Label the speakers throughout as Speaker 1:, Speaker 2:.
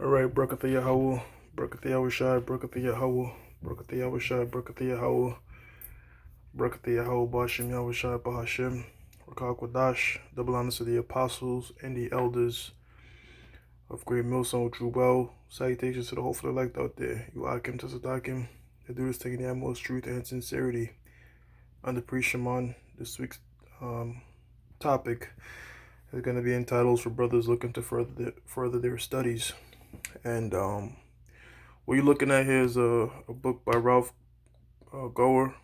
Speaker 1: All right, Brakatha Yahweh, Brakatha Yahushai, Brakatha Yahweh, Brakatha Yahushai, Brakatha Yahweh, Brakatha Yahweh, Bashim Yahushai, Bahashim, Rakak Wadash, double honors to the apostles and the elders of Great Millstone True Well. Salutations to the hopeful elect out there. You Akim to Sadakim. They do this thing in the utmost truth and sincerity. Under Pre-Shaman, this week's topic is going to be entitled for brothers looking to further their studies. And what you're looking at here is a book by Ralph Goer.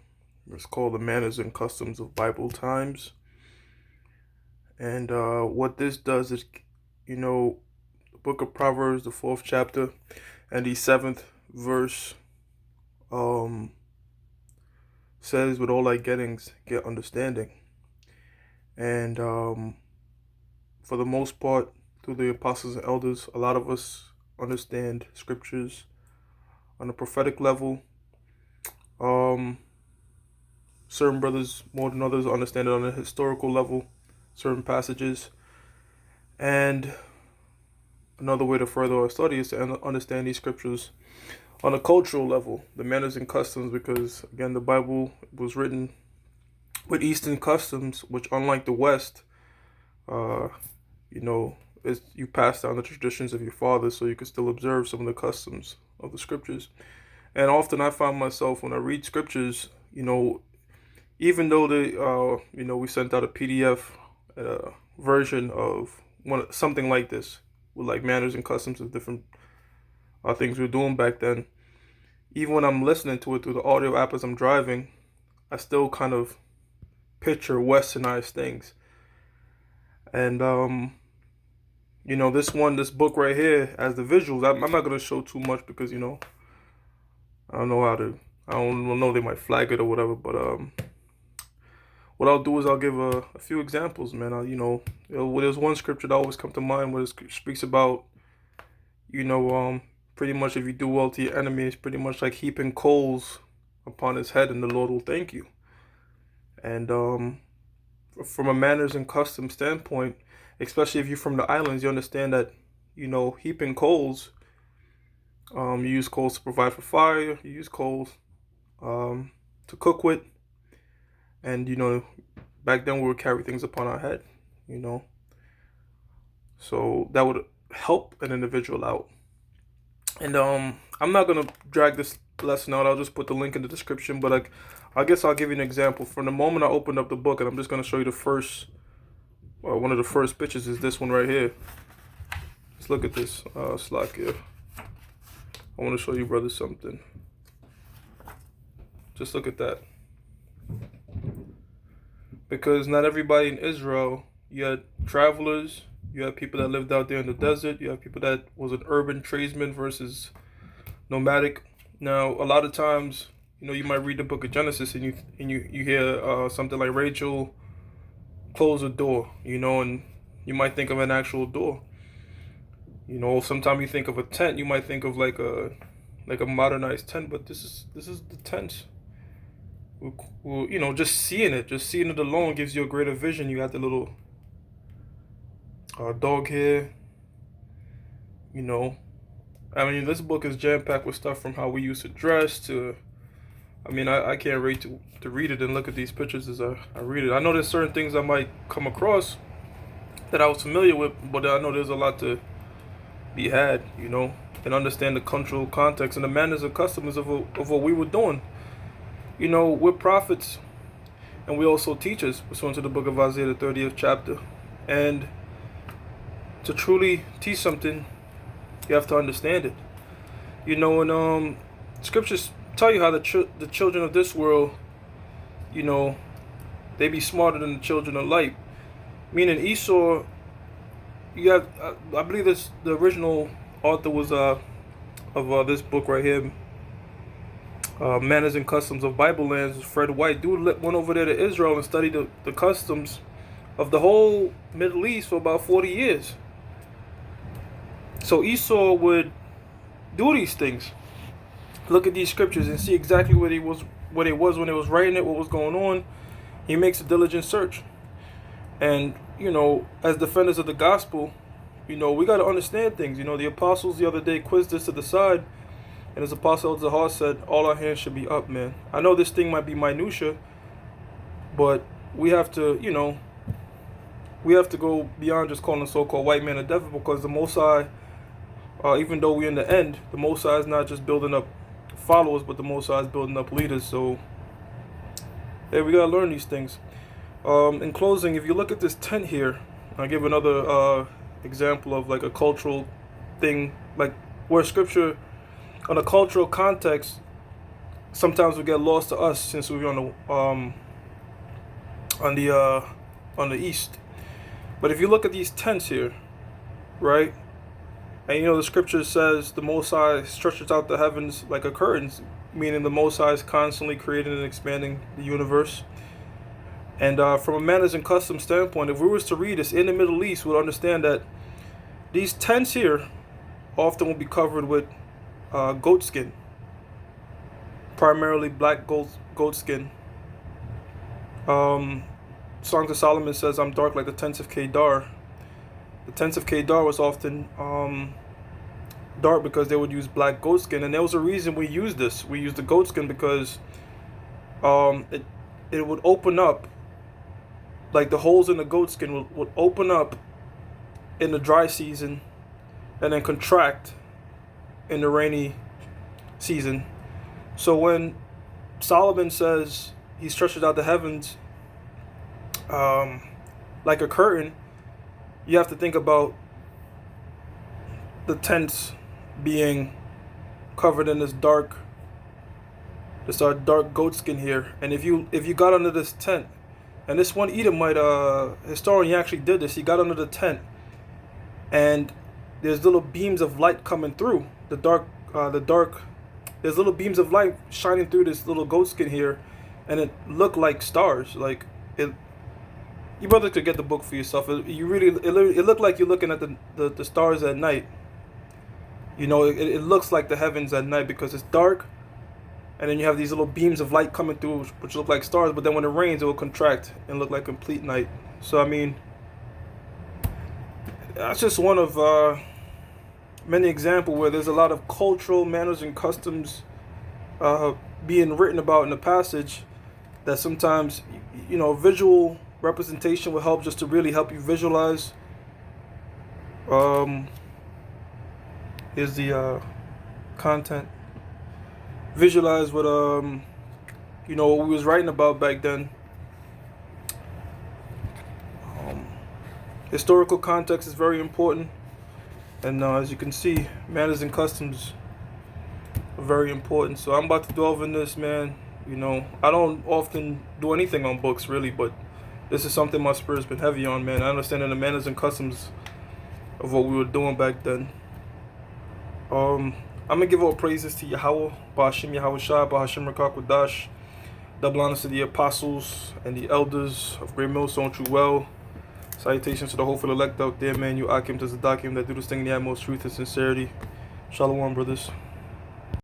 Speaker 1: It's called The Manners and Customs of Bible Times. And what this does is, the book of Proverbs, the 4th chapter, and the 7th verse says, with all thy gettings, get understanding. And for the most part, through the apostles and elders, a lot of us understand scriptures on a prophetic level. Certain brothers more than others understand it on a historical level, certain passages. And another way to further our study is to understand these scriptures on a cultural level, the manners and customs, because again, the Bible was written with Eastern customs, which unlike the West, you pass down the traditions of your fathers, so you can still observe some of the customs of the scriptures. And often I find myself when I read scriptures, even though we sent out a PDF version of something like this, with like manners and customs of different things we were doing back then. Even when I'm listening to it through the audio app as I'm driving, I still kind of picture westernized things. And this book right here, as the visuals, I'm not gonna show too much because I don't know, they might flag it or whatever, but what I'll do is I'll give a few examples, man. There's one scripture that always comes to mind where it speaks about, pretty much if you do well to your enemy, it's pretty much like heaping coals upon his head and the Lord will thank you. And from a manners and custom standpoint, especially if you're from the islands, you understand that, heaping coals, you use coals to provide for fire, you use coals to cook with. And, back then we would carry things upon our head, So that would help an individual out. And I'm not going to drag this lesson out. I'll just put the link in the description. But I guess I'll give you an example. From the moment I opened up the book, and I'm just going to show you one of the first pictures is this one right here. Let's look at this slide here. I want to show you brothers something. Just look at that. Because not everybody in Israel, you had travelers, you had people that lived out there in the desert, you have people that was an urban tradesman versus nomadic. Now, a lot of times, you might read the book of Genesis and you hear something like Rachel close a door, and you might think of an actual door. Sometimes you think of a tent, you might think of like a modernized tent, but this is the tent. Just seeing it alone gives you a greater vision. You got the little dog here. This book is jam-packed with stuff from how we used to dress to, I can't wait to read it and look at these pictures as I read it. I know there's certain things I might come across that I was familiar with, but I know there's a lot to be had, and understand the cultural context and the manners and customs of what we were doing. We're prophets, and we also teachers, pursuant to the book of Isaiah, the 30th chapter. And to truly teach something, you have to understand it. And scriptures tell you how the children of this world, they be smarter than the children of light. Meaning Esau, you have, I believe the original author was of this book right here, Manners and Customs of Bible Lands, Fred White. Dude went over there to Israel and studied the customs of the whole Middle East for about 40 years. So Esau would do these things, look at these scriptures and see exactly what it was when it was writing it, what was going on. He makes a diligent search. And, as defenders of the gospel, You know, we got to understand things. You know, the apostles the other day quizzed us to the side, and his apostle Zahar said, all our hands should be up, man. I know this thing might be minutia, but we have to, you know, we have to go beyond just calling the so-called white man a devil, because the Most High, even though we're in the end, the Most High is not just building up followers, but the Most High is building up leaders. So, yeah, we gotta learn these things. In closing, if you look at this tent here, I'll give another example of like a cultural thing, like where scripture, on a cultural context, sometimes we get lost to us since we're on the east. But if you look at these tents here, right, and you know the scripture says the Most High stretches out the heavens like a curtain, meaning the Most High is constantly creating and expanding the universe. And from a manners and customs standpoint, if we was to read this in the Middle East, we'll understand that these tents here often will be covered with goat skin, primarily black goat skin. Songs of Solomon says, I'm dark like the tents of Kedar. The tents of Kedar was often dark because they would use black goat skin. And there was a reason we used this. We used the goat skin because it would open up, like the holes in the goat skin would open up in the dry season and then contract in the rainy season. So when Solomon says he stretches out the heavens like a curtain, you have to think about the tents being covered in this dark goat skin here. And if you got under this tent, and this one Edomite historian, he actually did this. He got under the tent, and there's little beams of light coming through the dark. There's little beams of light shining through this little goat skin here, and it looked like stars. Like it, you brother could get the book for yourself. It looked like you're looking at the stars at night. You know, it looks like the heavens at night because it's dark. And then you have these little beams of light coming through, which look like stars. But then when it rains, it will contract and look like complete night. So, I mean, that's just one of many examples where there's a lot of cultural manners and customs being written about in the passage that sometimes, you know, visual representation will help just to really help you visualize. Here's the content. Visualize what you know, what we was writing about back then. Historical context is very important, and as you can see, manners and customs are very important. So I'm about to delve in this, man. You know, I don't often do anything on books really, but this is something my spirit's been heavy on, man. I understand the manners and customs of what we were doing back then. I'm going to give all praises to Yahweh, Ba'ashim Yahweh Shai, Ba'ashim Rakakwadash, double honors to the apostles and the elders of Great Millstone True Well. Salutations to the hopeful elect out there, man. You Akim to Zadakim that do this thing in the utmost truth and sincerity. Shalom, brothers.